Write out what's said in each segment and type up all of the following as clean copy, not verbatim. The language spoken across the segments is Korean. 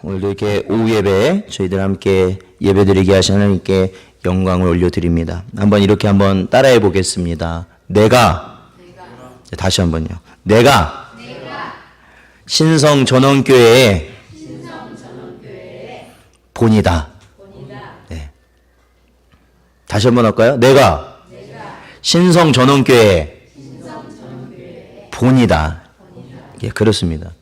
오늘도 이렇게 오후 예배 저희들 함께 예배드리게 하신 하나님께 영광을 올려드립니다. 한번 따라해 보겠습니다. 내가. 다시 한번요. 내가 신성전원교회의 본이다. 네. 다시 한번 할까요? 내가 신성전원교회의 본이다. 예, 그렇습니다.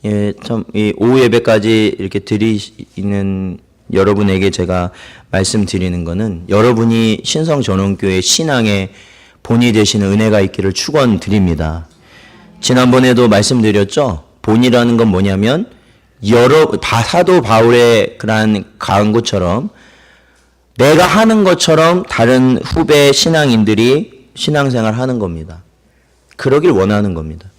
예, 참, 이 오후 예배까지 이렇게 드리는 여러분에게 제가 말씀드리는 거는 여러분이 신성전원교회 신앙의 본이 되시는 은혜가 있기를 축원드립니다. 지난번에도 말씀드렸죠? 본이라는 건 뭐냐면 사도 바울의 그러한 강구처럼 내가 하는 것처럼 다른 후배 신앙인들이 신앙생활 하는 겁니다. 그러길 원하는 겁니다.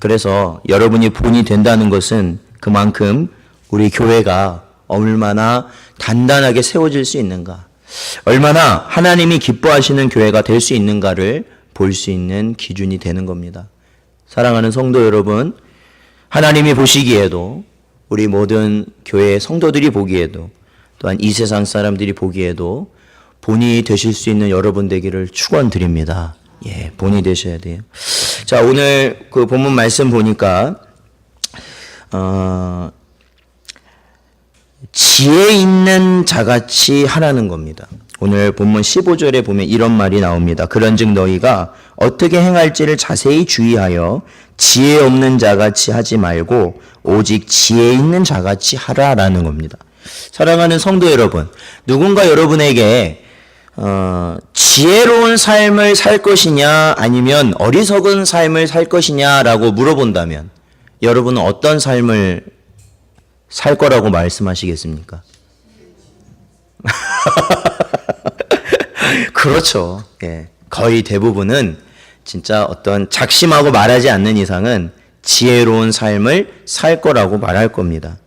그래서 여러분이 본이 된다는 것은 그만큼 우리 교회가 얼마나 단단하게 세워질 수 있는가, 얼마나 하나님이 기뻐하시는 교회가 될 수 있는가를 볼 수 있는 기준이 되는 겁니다. 사랑하는 성도 여러분, 하나님이 보시기에도 우리 모든 교회 성도들이 보기에도 또한 이 세상 사람들이 보기에도 본이 되실 수 있는 여러분 되기를 축원드립니다. 예, 본이 되셔야 돼요. 자, 오늘 그 본문 말씀 보니까 지혜 있는 자같이 하라는 겁니다. 오늘 본문 15절에 보면 이런 말이 나옵니다. 그런즉 너희가 어떻게 행할지를 자세히 주의하여 지혜 없는 자같이 하지 말고 오직 지혜 있는 자같이 하라라는 겁니다. 사랑하는 성도 여러분, 누군가 여러분에게 지혜로운 삶을 살 것이냐 아니면 어리석은 삶을 살 것이냐라고 물어본다면 여러분은 어떤 삶을 살 거라고 말씀하시겠습니까? 그렇죠. 예. 거의 대부분은 진짜 어떤 작심하고 말하지 않는 이상은 지혜로운 삶을 살 거라고 말할 겁니다.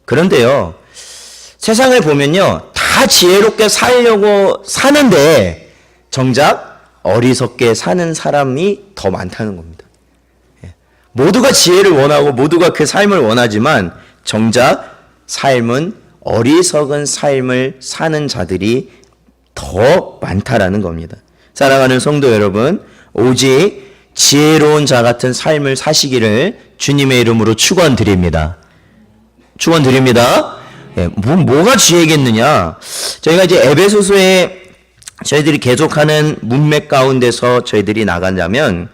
그런데요, 세상을 보면요, 다 지혜롭게 살려고 사는데 정작 어리석게 사는 사람이 더 많다는 겁니다. 예. 모두가 지혜를 원하고 모두가 그 삶을 원하지만 정작 삶은 어리석은 삶을 사는 자들이 더 많다라는 겁니다. 사랑하는 성도 여러분, 오직 지혜로운 자 같은 삶을 사시기를 주님의 이름으로 축원드립니다. 축원드립니다. 예, 뭐가 지혜겠느냐? 저희가 이제 에베소서에 저희들이 계속하는 문맥 가운데서 저희들이 나간다면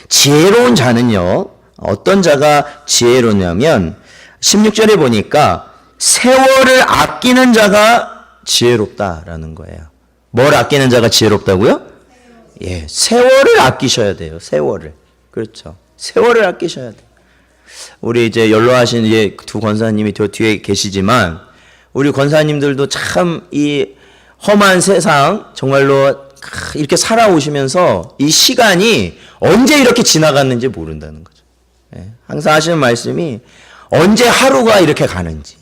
지혜로운 자는요, 어떤 자가 지혜로냐면 16절에 보니까 세월을 아끼는 자가 지혜롭다라는 거예요. 뭘 아끼는 자가 지혜롭다고요? 예, 세월을 아끼셔야 돼요. 세월을. 그렇죠. 세월을 아끼셔야 돼요. 우리 이제 연로하신 이제 두 권사님이 저 뒤에 계시지만 우리 권사님들도 참 이 험한 세상 정말로 이렇게 살아오시면서 이 시간이 언제 이렇게 지나갔는지 모른다는 거죠. 예, 항상 하시는 말씀이 언제 하루가 이렇게 가는지,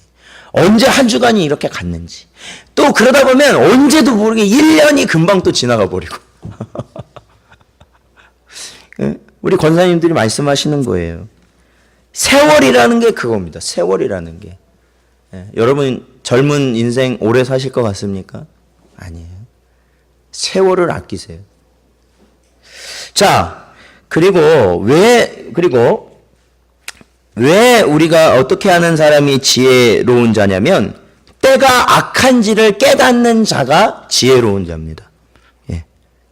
언제 한 주간이 이렇게 갔는지, 또 그러다 보면 언제도 모르게 1년이 금방 또 지나가 버리고. 우리 권사님들이 말씀하시는 거예요. 세월이라는 게 그겁니다. 세월이라는 게. 여러분 젊은 인생 오래 사실 것 같습니까? 아니에요. 세월을 아끼세요. 자, 그리고 왜 우리가 어떻게 하는 사람이 지혜로운 자냐면 때가 악한지를 깨닫는 자가 지혜로운 자입니다. 예.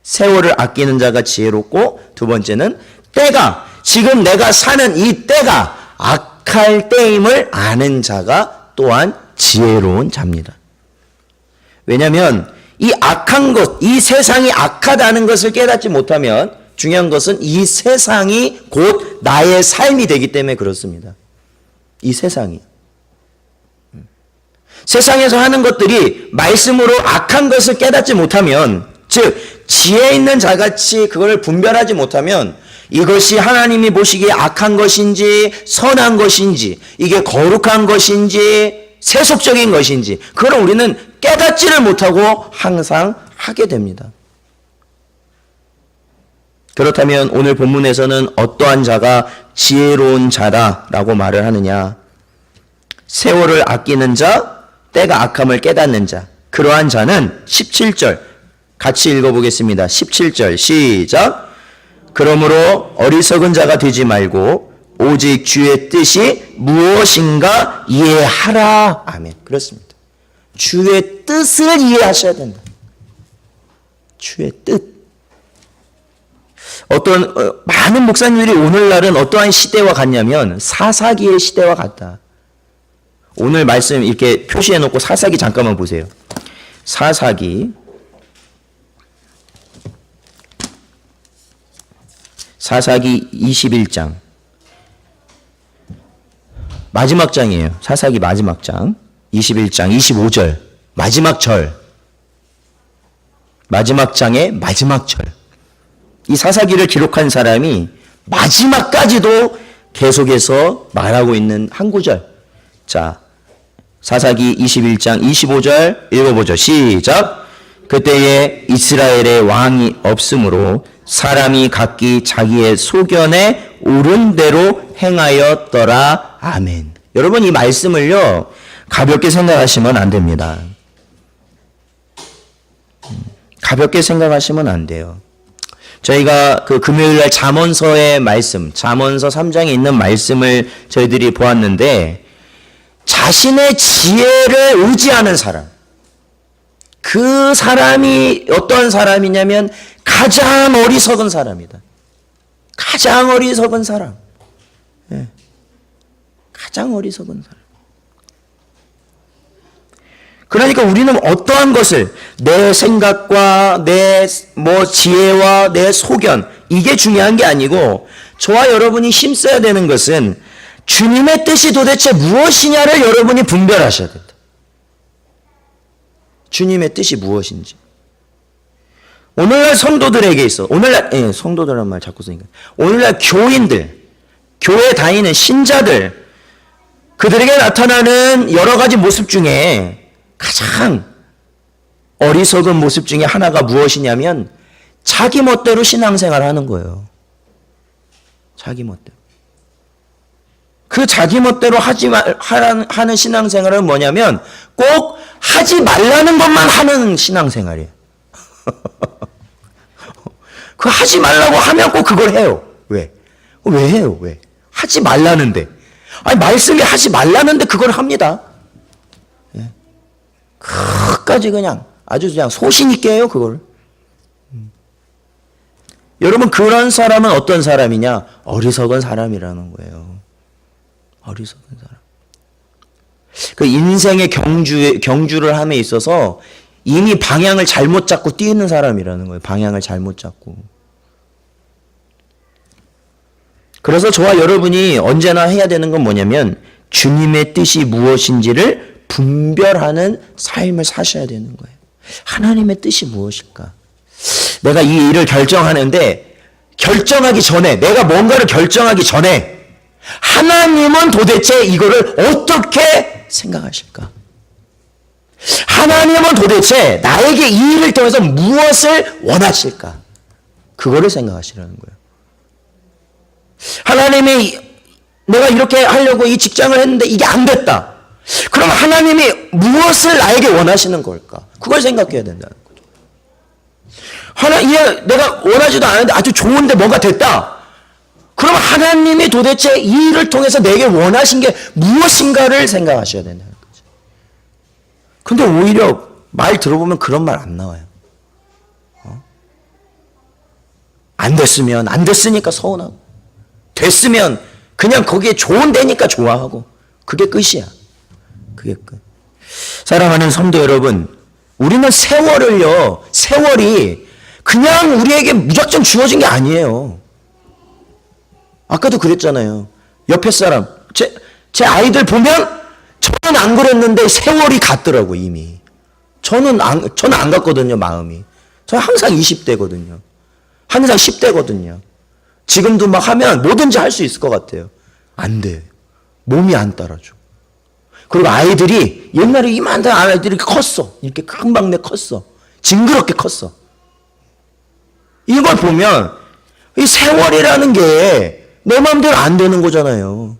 세월을 아끼는 자가 지혜롭고, 두 번째는 때가, 지금 내가 사는 이 때가 악할 때임을 아는 자가 또한 지혜로운 자입니다. 왜냐하면 이 악한 것, 이 세상이 악하다는 것을 깨닫지 못하면 중요한 것은 이 세상이 곧 나의 삶이 되기 때문에 그렇습니다. 이 세상이. 세상에서 하는 것들이 말씀으로 악한 것을 깨닫지 못하면, 즉 지혜 있는 자같이 그걸 분별하지 못하면 이것이 하나님이 보시기에 악한 것인지 선한 것인지, 이게 거룩한 것인지 세속적인 것인지, 그걸 우리는 깨닫지를 못하고 항상 하게 됩니다. 그렇다면 오늘 본문에서는 어떠한 자가 지혜로운 자다라고 말을 하느냐? 세월을 아끼는 자, 때가 악함을 깨닫는 자. 그러한 자는 17절 같이 읽어보겠습니다. 17절 시작. 그러므로 어리석은 자가 되지 말고 오직 주의 뜻이 무엇인가 이해하라. 아멘. 그렇습니다. 주의 뜻을 이해하셔야 된다. 주의 뜻. 많은 목사님들이 오늘날은 어떠한 시대와 같냐면 사사기의 시대와 같다. 오늘 말씀 이렇게 표시해 놓고 사사기 잠깐만 보세요. 사사기 21장 마지막 장이에요. 사사기 마지막 장 21장 25절 마지막 절, 마지막 장의 마지막 절. 이 사사기를 기록한 사람이 마지막까지도 계속해서 말하고 있는 한 구절. 자, 사사기 21장 25절 읽어보죠. 시작. 그때에 이스라엘의 왕이 없으므로 사람이 각기 자기의 소견에 옳은 대로 행하였더라. 아멘. 여러분, 이 말씀을요 가볍게 생각하시면 안 됩니다. 가볍게 생각하시면 안 돼요. 저희가 그 금요일날 잠언서의 말씀, 잠언서 3장에 있는 말씀을 저희들이 보았는데, 자신의 지혜를 의지하는 사람, 그 사람이 어떤 사람이냐면 가장 어리석은 사람이다. 가장 어리석은 사람. 예. 가장 어리석은 사람. 그러니까 우리는 어떠한 것을 내 생각과 내 지혜와 내 소견, 이게 중요한 게 아니고, 저와 여러분이 힘써야 되는 것은 주님의 뜻이 도대체 무엇이냐를 여러분이 분별하셔야 된다. 주님의 뜻이 무엇인지. 오늘날 성도들에게 있어. 성도들란 말 자꾸 쓰니까. 오늘날 교인들, 교회 다니는 신자들, 그들에게 나타나는 여러 가지 모습 중에 가장 어리석은 모습 중에 하나가 무엇이냐면 자기 멋대로 신앙생활을 하는 거예요. 자기 멋대로. 그 자기 멋대로 하는 신앙생활은 뭐냐면 꼭 하지 말라는 것만 하는 신앙생활이에요. 그 하지 말라고 하면 꼭 그걸 해요. 왜? 왜 해요? 왜? 하지 말라는데. 아니, 말씀이 하지 말라는데 그걸 합니다. 끝까지 그냥 아주 그냥 소신 있게 해요, 그걸. 여러분, 그런 사람은 어떤 사람이냐? 어리석은 사람이라는 거예요. 어리석은 사람. 그 인생의 경주를 함에 있어서 이미 방향을 잘못 잡고 뛰는 사람이라는 거예요. 방향을 잘못 잡고. 그래서 저와 여러분이 언제나 해야 되는 건 뭐냐면 주님의 뜻이 무엇인지를 분별하는 삶을 사셔야 되는 거예요. 하나님의 뜻이 무엇일까? 내가 이 일을 결정하는데 결정하기 전에, 내가 뭔가를 결정하기 전에 하나님은 도대체 이거를 어떻게 생각하실까? 하나님은 도대체 나에게 이 일을 통해서 무엇을 원하실까? 그거를 생각하시라는 거예요. 하나님이 내가 이렇게 하려고 이 직장을 했는데 이게 안 됐다. 그럼 하나님이 무엇을 나에게 원하시는 걸까? 그걸 생각해야 된다는 거죠. 내가 원하지도 않았는데 아주 좋은데 뭐가 됐다. 그럼 하나님이 도대체 이 일을 통해서 내게 원하신 게 무엇인가를 생각하셔야 된다는 거죠. 근데 오히려 말 들어보면 그런 말 안 나와요. 안 됐으면 안 됐으니까 서운하고, 됐으면 그냥 거기에 좋은 데니까 좋아하고, 그게 끝이야. 그게 끝. 사랑하는 성도 여러분, 우리는 세월이 그냥 우리에게 무작정 주어진 게 아니에요. 아까도 그랬잖아요. 옆에 사람, 제 아이들 보면 저는 안 그랬는데 세월이 갔더라고, 이미. 저는 안 갔거든요, 마음이. 저는 항상 20대거든요. 항상 10대거든요. 지금도 막 하면 뭐든지 할 수 있을 것 같아요. 안 돼. 몸이 안 따라줘. 그리고 아이들이, 옛날에 이만한 아이들이 컸어. 이렇게 금방 컸어. 징그럽게 컸어. 이걸 보면 이 세월이라는 게 내 마음대로 안 되는 거잖아요.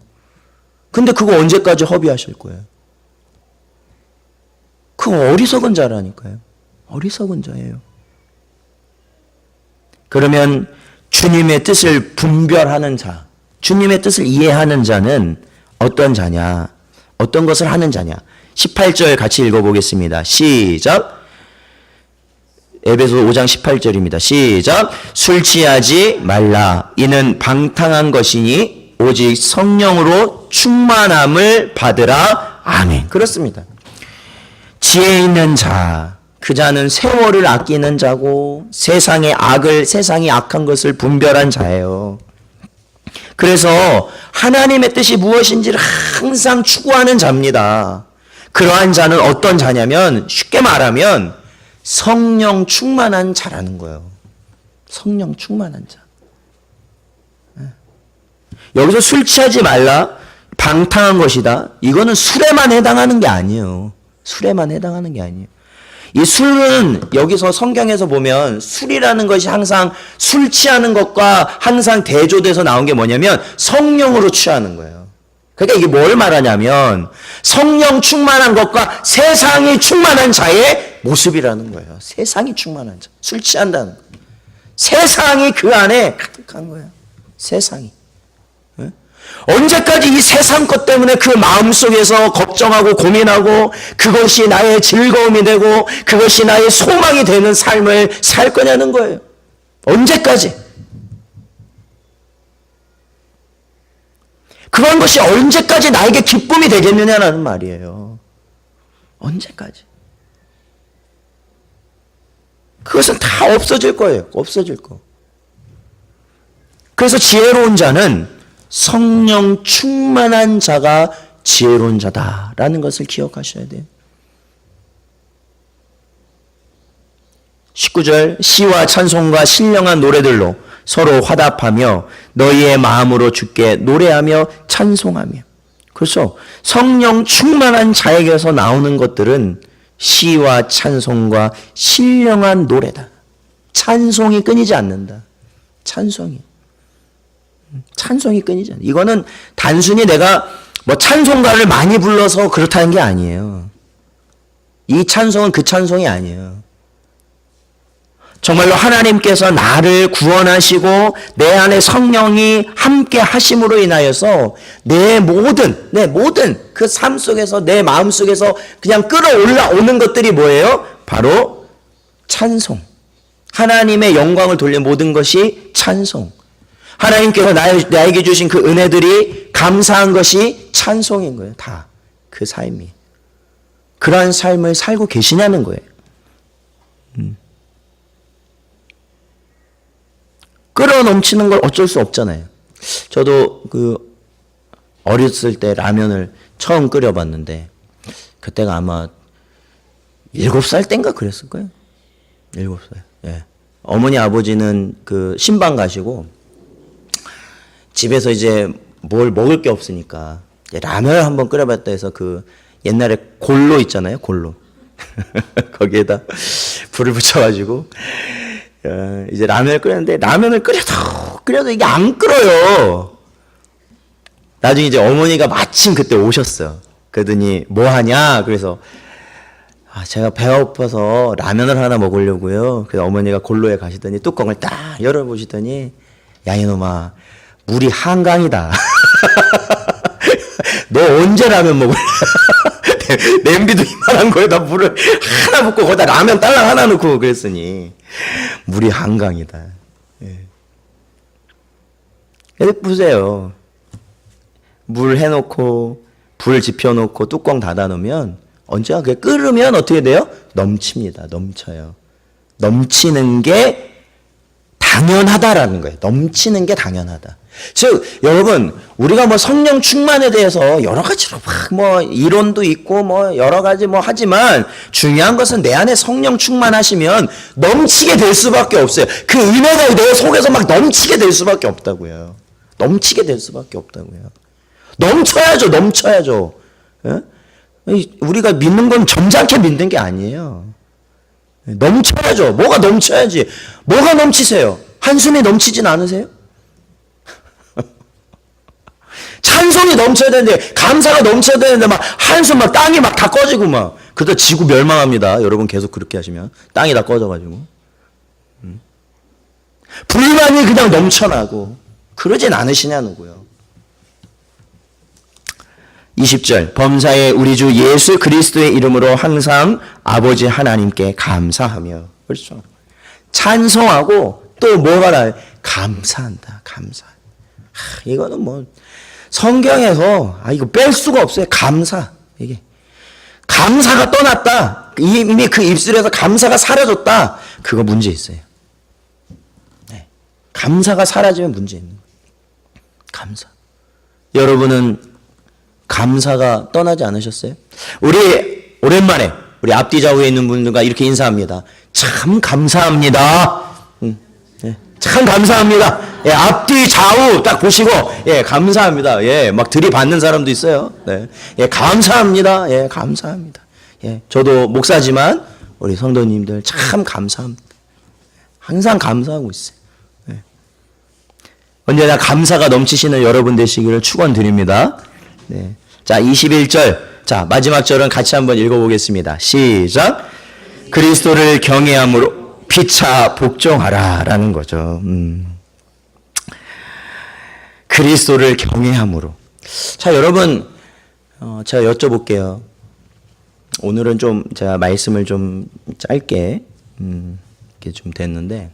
근데 그거 언제까지 허비하실 거예요? 그거 어리석은 자라니까요. 어리석은 자예요. 그러면 주님의 뜻을 분별하는 자, 주님의 뜻을 이해하는 자는 어떤 자냐? 어떤 것을 하는 자냐? 18절 같이 읽어보겠습니다. 시작. 에베소 5장 18절입니다. 시작. 술 취하지 말라. 이는 방탕한 것이니 오직 성령으로 충만함을 받으라. 아멘. 그렇습니다. 지혜 있는 자, 그 자는 세월을 아끼는 자고 세상의 악을, 세상이 악한 것을 분별한 자예요. 그래서 하나님의 뜻이 무엇인지를 항상 추구하는 자입니다. 그러한 자는 어떤 자냐면 쉽게 말하면 성령 충만한 자라는 거예요. 성령 충만한 자. 여기서 술 취하지 말라, 방탕한 것이다. 이거는 술에만 해당하는 게 아니에요. 술에만 해당하는 게 아니에요. 이 술은 여기서 성경에서 보면 술이라는 것이 항상 술 취하는 것과 항상 대조돼서 나온 게 뭐냐면 성령으로 취하는 거예요. 그러니까 이게 뭘 말하냐면 성령 충만한 것과 세상이 충만한 자의 모습이라는 거예요. 세상이 충만한 자. 술 취한다는 거예요. 세상이 그 안에 가득한 거예요. 세상이. 언제까지 이 세상 것 때문에 그 마음속에서 걱정하고 고민하고 그것이 나의 즐거움이 되고 그것이 나의 소망이 되는 삶을 살 거냐는 거예요. 언제까지? 그런 것이 언제까지 나에게 기쁨이 되겠느냐는 말이에요. 언제까지? 그것은 다 없어질 거예요. 없어질 거. 그래서 지혜로운 자는 성령 충만한 자가 지혜로운 자다라는 것을 기억하셔야 돼요. 19절 시와 찬송과 신령한 노래들로 서로 화답하며 너희의 마음으로 주께 노래하며 찬송하며. 그렇죠. 성령 충만한 자에게서 나오는 것들은 시와 찬송과 신령한 노래다. 찬송이 끊이지 않는다. 찬송이 끊이지 않는다. 이거는 단순히 내가 뭐 찬송가를 많이 불러서 그렇다는 게 아니에요. 이 찬송은 그 찬송이 아니에요. 정말로 하나님께서 나를 구원하시고 내 안에 성령이 함께 하심으로 인하여서 내 모든 그 삶 속에서 내 마음 속에서 그냥 끌어올라오는 것들이 뭐예요? 바로 찬송. 하나님의 영광을 돌리는 모든 것이 찬송. 하나님께서 나에게 주신 그 은혜들이 감사한 것이 찬송인 거예요. 다. 그 삶이. 그러한 삶을 살고 계시냐는 거예요. 끌어넘치는 걸 어쩔 수 없잖아요. 저도 어렸을 때 라면을 처음 끓여봤는데 그때가 아마 7살 땐가 그랬을 거예요. 7살. 예. 어머니 아버지는 신방 가시고 집에서 이제 뭘 먹을 게 없으니까 라면을 한번 끓여봤다 해서 옛날에 골로 있잖아요. 골로. 거기에다 불을 붙여가지고 이제 라면을 끓였는데 라면을 끓여도 이게 안 끓어요. 나중에 이제 어머니가 마침 그때 오셨어요. 그러더니 뭐 하냐? 그래서 제가 배가 고파서 라면을 하나 먹으려고요. 그래서 어머니가 골로에 가시더니 뚜껑을 딱 열어보시더니 야 이놈아 물이 한강이다. 너 언제 라면 먹을래? 냄비도 이만한 거에다 물을 하나 붓고 거기다 라면 딸랑 하나 넣고 그랬으니 물이 한강이다. 예. 보세요. 물 해놓고 불 지펴놓고 뚜껑 닫아놓으면 언제가 그게 끓으면 어떻게 돼요? 넘칩니다. 넘쳐요. 넘치는 게 당연하다라는 거예요. 넘치는 게 당연하다. 즉 여러분 우리가 성령 충만에 대해서 여러 가지로 이론도 있고 여러 가지 하지만 중요한 것은 내 안에 성령 충만하시면 넘치게 될 수밖에 없어요. 그 은혜가 내 속에서 넘치게 될 수밖에 없다고요. 넘치게 될 수밖에 없다고요. 넘쳐야죠. 예? 우리가 믿는 건 점잖게 믿는 게 아니에요. 넘쳐야죠. 뭐가 넘쳐야지. 뭐가 넘치세요? 한숨이 넘치진 않으세요? 차 찬송이 넘쳐야 되는데, 감사가 넘쳐야 되는데, 막 한숨 막 땅이 막 다 꺼지고 막. 그러다 지구 멸망합니다. 여러분 계속 그렇게 하시면. 땅이 다 꺼져가지고. 불만이 그냥 넘쳐나고. 그러진 않으시냐고요. 20절 범사에 우리 주 예수 그리스도의 이름으로 항상 아버지 하나님께 감사하며. 그렇죠. 찬송하고 또 뭐가 나요? 감사한다. 감사. 이거는 뭐 성경에서 이거 뺄 수가 없어요. 감사. 이게 감사가 떠났다. 이미 그 입술에서 감사가 사라졌다. 그거 문제 있어요. 네. 감사가 사라지면 문제 있는 거예요. 감사. 여러분은 감사가 떠나지 않으셨어요? 우리 오랜만에 우리 앞뒤 좌우에 있는 분들과 이렇게 인사합니다. 참 감사합니다. 예, 참 감사합니다. 예, 앞뒤 좌우 딱 보시고 예, 감사합니다. 예, 막 들이받는 사람도 있어요. 네. 예, 감사합니다. 예, 감사합니다. 예, 저도 목사지만 우리 성도님들 참 감사합니다. 항상 감사하고 있어요. 예. 언제나 감사가 넘치시는 여러분 되시기를 축원드립니다. 네. 자, 21절. 자, 마지막 절은 같이 한번 읽어보겠습니다. 시작. 그리스도를 경외함으로 피차 복종하라 라는 거죠. 그리스도를 경외함으로. 자, 여러분, 제가 여쭤볼게요. 오늘은 좀 제가 말씀을 좀 짧게 이렇게 좀 됐는데,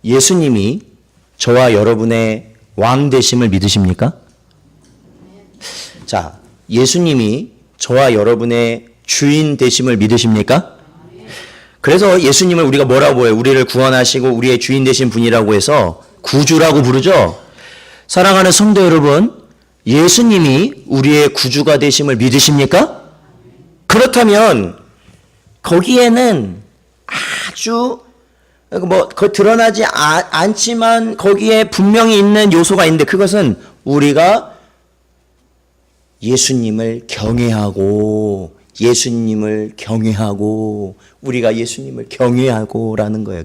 예수님이 저와 여러분의 왕 되심을 믿으십니까? 자, 예수님이 저와 여러분의 주인 되심을 믿으십니까? 그래서 예수님을 우리가 뭐라고 해요? 우리를 구원하시고 우리의 주인 되신 분이라고 해서 구주라고 부르죠? 사랑하는 성도 여러분, 예수님이 우리의 구주가 되심을 믿으십니까? 그렇다면 거기에는 아주 드러나지 않지만 거기에 분명히 있는 요소가 있는데, 그것은 우리가 예수님을 경외하고 우리가 예수님을 경외하고라는 거예요.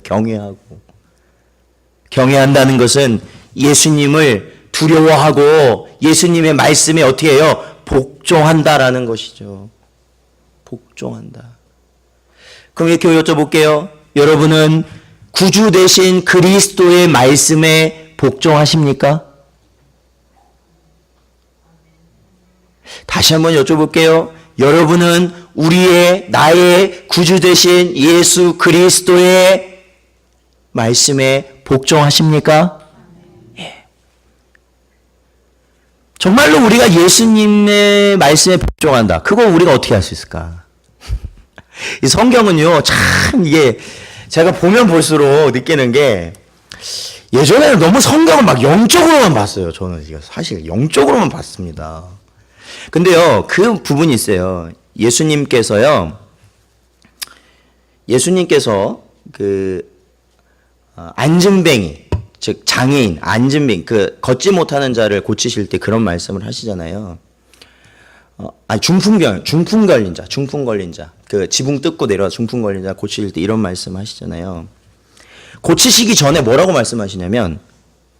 경외한다는 것은 예수님을 두려워하고 예수님의 말씀에 어떻게 해요? 복종한다라는 것이죠. 복종한다. 그럼 이렇게 여쭤볼게요. 여러분은 구주 되신 그리스도의 말씀에 복종하십니까? 다시 한번 여쭤볼게요. 여러분은 나의 구주 되신 예수 그리스도의 말씀에 복종하십니까? 예. 정말로 우리가 예수님의 말씀에 복종한다. 그거 우리가 어떻게 할 수 있을까? 이 성경은요, 참 이게 제가 보면 볼수록 느끼는 게, 예전에는 너무 성경을 막 영적으로만 봤어요. 저는 사실 영적으로만 봤습니다. 근데요, 그 부분이 있어요. 예수님께서 안증뱅이, 즉 장애인, 안증뱅이, 걷지 못하는 자를 고치실 때 그런 말씀을 하시잖아요. 중풍 걸린 자, 지붕 뜯고 내려와 중풍 걸린 자 고치실 때 이런 말씀 하시잖아요. 고치시기 전에 뭐라고 말씀하시냐면,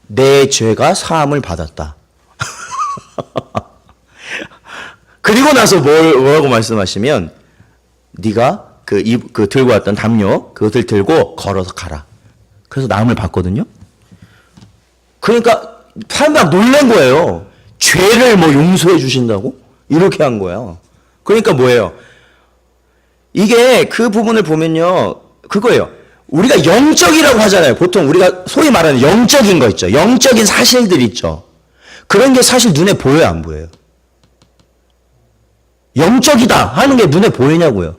내 죄가 사함을 받았다. 그리고 나서 뭐라고 말씀하시면, 네가 들고 왔던 담요, 그것을 들고 걸어서 가라. 그래서 나음을 받거든요. 그러니까 사람들 놀란 거예요. 죄를 용서해 주신다고? 이렇게 한 거예요. 그러니까 뭐예요? 이게 그 부분을 보면요, 그거예요. 우리가 영적이라고 하잖아요. 보통 우리가 소위 말하는 영적인 거 있죠. 영적인 사실들 있죠. 그런 게 사실 눈에 보여요, 안 보여요? 영적이다 하는 게 눈에 보이냐고요?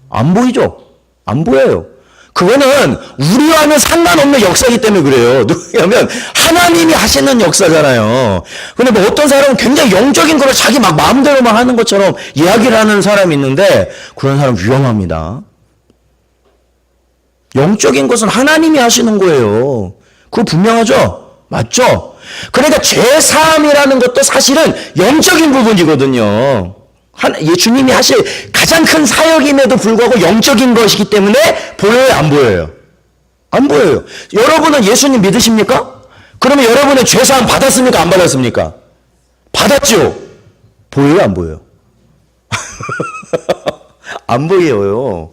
안 보이죠? 안 보여요. 그거는 우리와는 상관없는 역사이기 때문에 그래요. 왜냐하면 하나님이 하시는 역사잖아요. 근데 어떤 사람은 굉장히 영적인 거를 자기 막 마음대로만 하는 것처럼 이야기를 하는 사람이 있는데, 그런 사람 위험합니다. 영적인 것은 하나님이 하시는 거예요. 그거 분명하죠? 맞죠? 그러니까 죄사함이라는 것도 사실은 영적인 부분이거든요. 예수님이 하실 가장 큰 사역임에도 불구하고 영적인 것이기 때문에 보여요, 안 보여요? 안 보여요. 여러분은 예수님 믿으십니까? 그러면 여러분은 죄사함 받았습니까? 안 받았습니까? 받았죠? 보여요? 안 보여요? 안 보여요.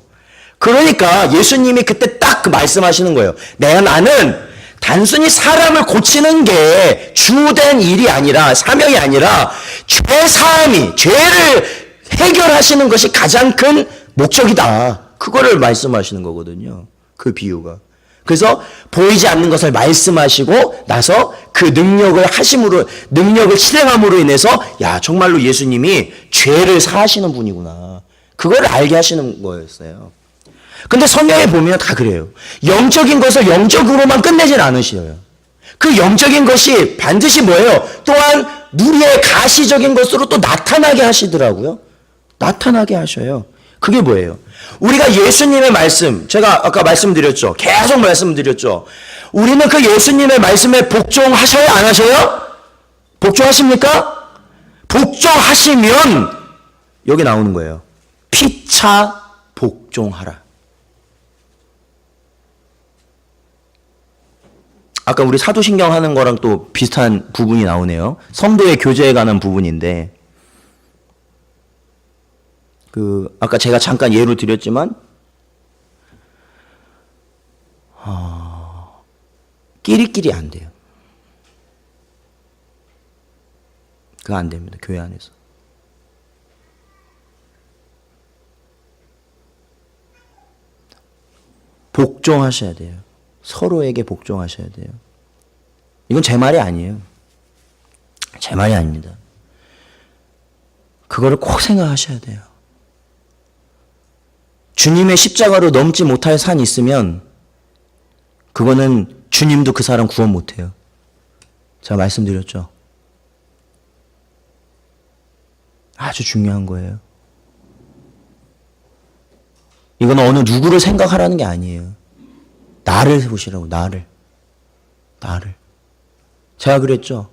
그러니까 예수님이 그때 딱 그 말씀하시는 거예요. 나는 단순히 사람을 고치는 게 주된 일이 아니라, 사명이 아니라 죄사함이, 죄를 해결하시는 것이 가장 큰 목적이다. 그거를 말씀하시는 거거든요. 그 비유가. 그래서 보이지 않는 것을 말씀하시고 나서 그 능력을 하심으로, 능력을 실행함으로 인해서 야, 정말로 예수님이 죄를 사하시는 분이구나. 그걸 알게 하시는 거였어요. 근데 성경에 보면 다 그래요. 영적인 것을 영적으로만 끝내진 않으셔요. 그 영적인 것이 반드시 뭐예요? 또한 우리의 가시적인 것으로 또 나타나게 하시더라고요. 나타나게 하셔요. 그게 뭐예요? 우리가 예수님의 말씀, 제가 아까 말씀드렸죠. 계속 말씀드렸죠. 우리는 그 예수님의 말씀에 복종하셔요? 안 하셔요? 복종하십니까? 복종하시면 여기 나오는 거예요. 피차 복종하라. 아까 우리 사도신경 하는 거랑 또 비슷한 부분이 나오네요. 성도의 교제에 관한 부분인데, 아까 제가 잠깐 예로 드렸지만, 끼리끼리 안 돼요. 그거 안 됩니다. 교회 안에서. 복종하셔야 돼요. 서로에게 복종하셔야 돼요. 이건 제 말이 아니에요. 제 말이 아닙니다. 그거를 꼭 생각하셔야 돼요. 주님의 십자가로 넘지 못할 산이 있으면 그거는 주님도 그 사람 구원 못해요. 제가 말씀드렸죠. 아주 중요한 거예요. 이건 어느 누구를 생각하라는 게 아니에요. 나를 보시라고, 나를. 제가 그랬죠.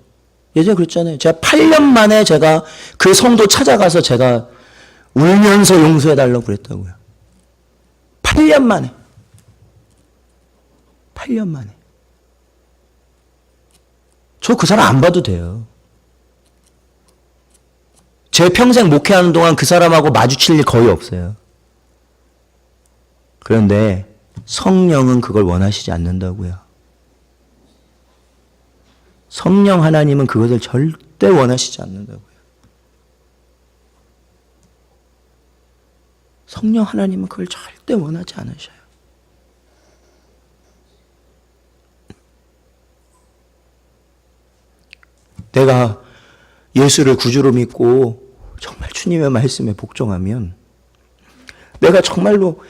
예전에 그랬잖아요. 제가 8년 만에 제가 그 성도 찾아가서 제가 울면서 용서해달라고 그랬다고요. 8년 만에. 8년 만에. 저 그 사람 안 봐도 돼요. 제 평생 목회하는 동안 그 사람하고 마주칠 일 거의 없어요. 그런데 성령은 그걸 원하시지 않는다고요. 성령 하나님은 그것을 절대 원하시지 않는다고요. 성령 하나님은 그걸 절대 원하지 않으셔요. 내가 예수를 구주로 믿고 정말 주님의 말씀에 복종하면, 내가 정말로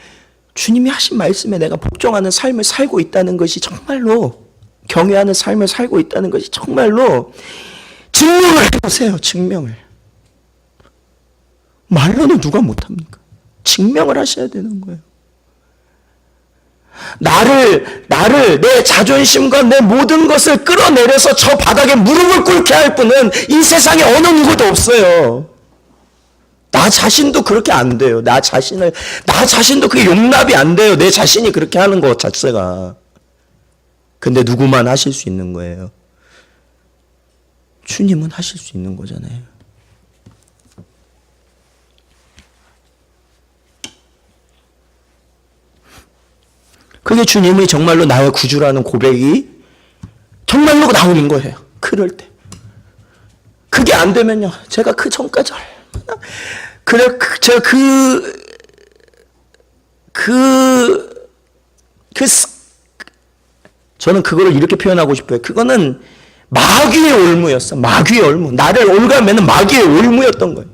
주님이 하신 말씀에 내가 복종하는 삶을 살고 있다는 것이 정말로, 경외하는 삶을 살고 있다는 것이 정말로, 증명을 해보세요. 증명을. 말로는 누가 못합니까? 증명을 하셔야 되는 거예요. 나를 내 자존심과 내 모든 것을 끌어내려서 저 바닥에 무릎을 꿇게 할 분은 이 세상에 어느 누구도 없어요. 나 자신도 그렇게 안 돼요. 나 자신도 그게 용납이 안 돼요. 내 자신이 그렇게 하는 것 자체가. 근데 누구만 하실 수 있는 거예요? 주님은 하실 수 있는 거잖아요. 그게 주님이 정말로 나의 구주라는 고백이 정말로 나오는 거예요. 그럴 때. 그게 안 되면요. 제가 그 전까지 얼마나, 제가 저는 그거를 이렇게 표현하고 싶어요. 그거는 마귀의 올무였어. 마귀의 올무. 나를 올가매는 마귀의 올무였던 거예요.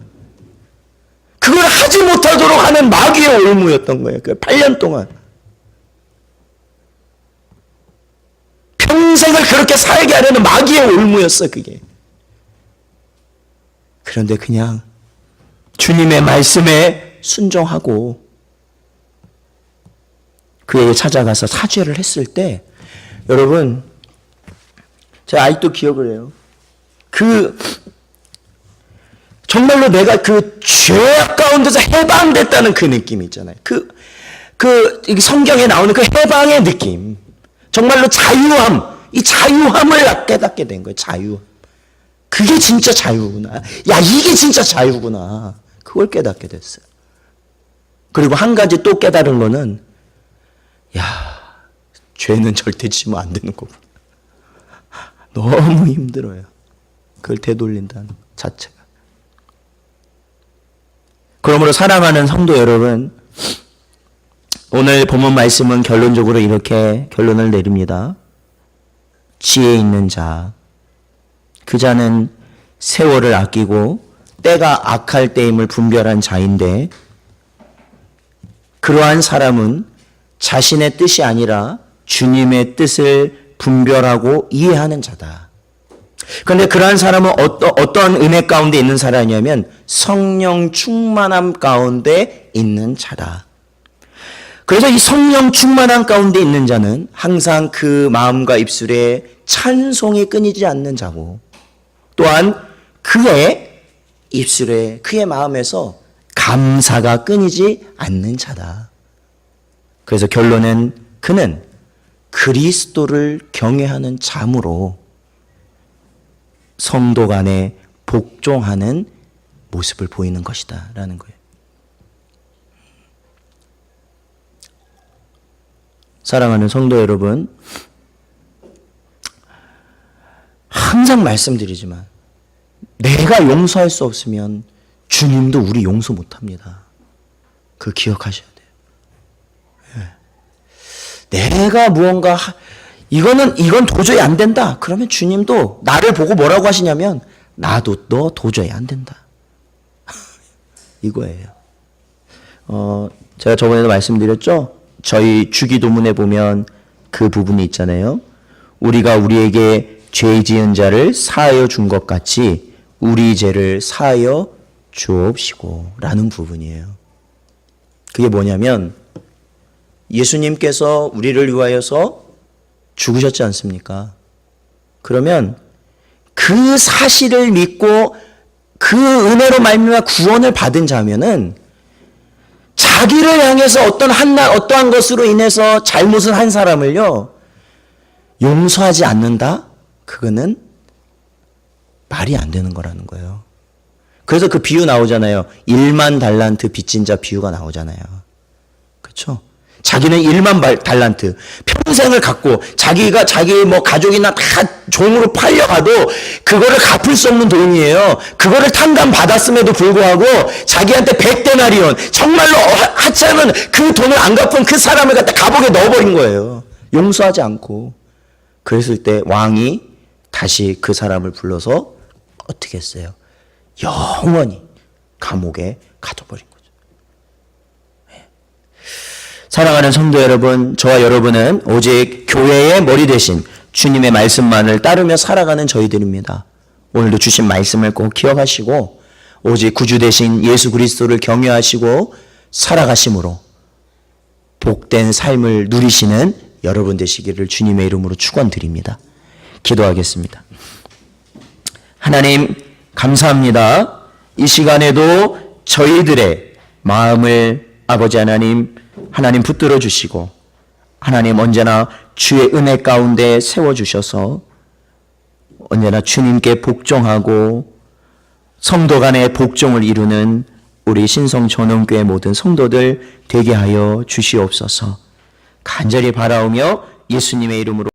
그걸 하지 못하도록 하는 마귀의 올무였던 거예요. 그 8년 동안. 평생을 그렇게 살게 하려는 마귀의 올무였어, 그게. 그런데 그냥 주님의 말씀에 순종하고 그에게 찾아가서 사죄를 했을 때, 여러분, 제가 아직도 기억을 해요. 정말로 내가 그 죄악 가운데서 해방됐다는 그 느낌 있잖아요. 성경에 나오는 그 해방의 느낌. 정말로 자유함. 이 자유함을 깨닫게 된 거예요. 자유. 그게 진짜 자유구나. 야, 이게 진짜 자유구나. 그걸 깨닫게 됐어요. 그리고 한 가지 또 깨달은 거는, 야, 죄는 절대 지면 안 되는 거구나. 너무 힘들어요. 그걸 되돌린다는 것 자체가. 그러므로 사랑하는 성도 여러분, 오늘 본문 말씀은 결론적으로 이렇게 결론을 내립니다. 지혜 있는 자, 그 자는 세월을 아끼고 때가 악할 때임을 분별한 자인데, 그러한 사람은 자신의 뜻이 아니라 주님의 뜻을 분별하고 이해하는 자다. 그런데 그러한 사람은 어떠한 은혜 가운데 있는 사람이냐면 성령 충만함 가운데 있는 자다. 그래서 이 성령 충만함 가운데 있는 자는 항상 그 마음과 입술에 찬송이 끊이지 않는 자고, 또한 그의 입술에, 그의 마음에서 감사가 끊이지 않는 자다. 그래서 결론은 그는 그리스도를 경외하는 자므로 성도 간에 복종하는 모습을 보이는 것이다 라는 거예요. 사랑하는 성도 여러분, 항상 말씀드리지만 내가 용서할 수 없으면 주님도 우리 용서 못합니다. 그거 기억하셔야 돼요. 내가 무언가 이건 도저히 안 된다. 그러면 주님도 나를 보고 뭐라고 하시냐면, 나도 너 도저히 안 된다. 이거예요. 제가 저번에도 말씀드렸죠. 저희 주기도문에 보면 그 부분이 있잖아요. 우리가 우리에게 죄 지은 자를 사하여 준 것 같이 우리 죄를 사하여 주옵시고 라는 부분이에요. 그게 뭐냐면 예수님께서 우리를 위하여서 죽으셨지 않습니까? 그러면 그 사실을 믿고 그 은혜로 말미암아 구원을 받은 자면은 자기를 향해서 어떠한 것으로 인해서 잘못을 한 사람을요 용서하지 않는다? 그거는 말이 안 되는 거라는 거예요. 그래서 그 비유 나오잖아요. 1만 달란트 빚진 자 비유가 나오잖아요. 그렇죠? 자기는 1만 달란트 평생을 갖고 자기가 자기 가족이나 다 종으로 팔려가도 그거를 갚을 수 없는 돈이에요. 그거를 탕감받았음에도 불구하고 자기한테 100데나리온 정말로 하찮은 그 돈을 안 갚은 그 사람을 갖다 감옥에 넣어버린 거예요. 용서하지 않고. 그랬을 때 왕이 다시 그 사람을 불러서 어떻게 했어요? 영원히 감옥에 가둬버린 거죠. 사랑하는 성도 여러분, 저와 여러분은 오직 교회의 머리 대신 주님의 말씀만을 따르며 살아가는 저희들입니다. 오늘도 주신 말씀을 꼭 기억하시고 오직 구주 대신 예수 그리스도를 경외하시고 살아가심으로 복된 삶을 누리시는 여러분 되시기를 주님의 이름으로 축원드립니다. 기도하겠습니다. 하나님 감사합니다. 이 시간에도 저희들의 마음을 아버지 하나님 붙들어 주시고 하나님 언제나 주의 은혜 가운데 세워주셔서 언제나 주님께 복종하고 성도 간의 복종을 이루는 우리 신성전원교회 모든 성도들 되게 하여 주시옵소서. 간절히 바라오며 예수님의 이름으로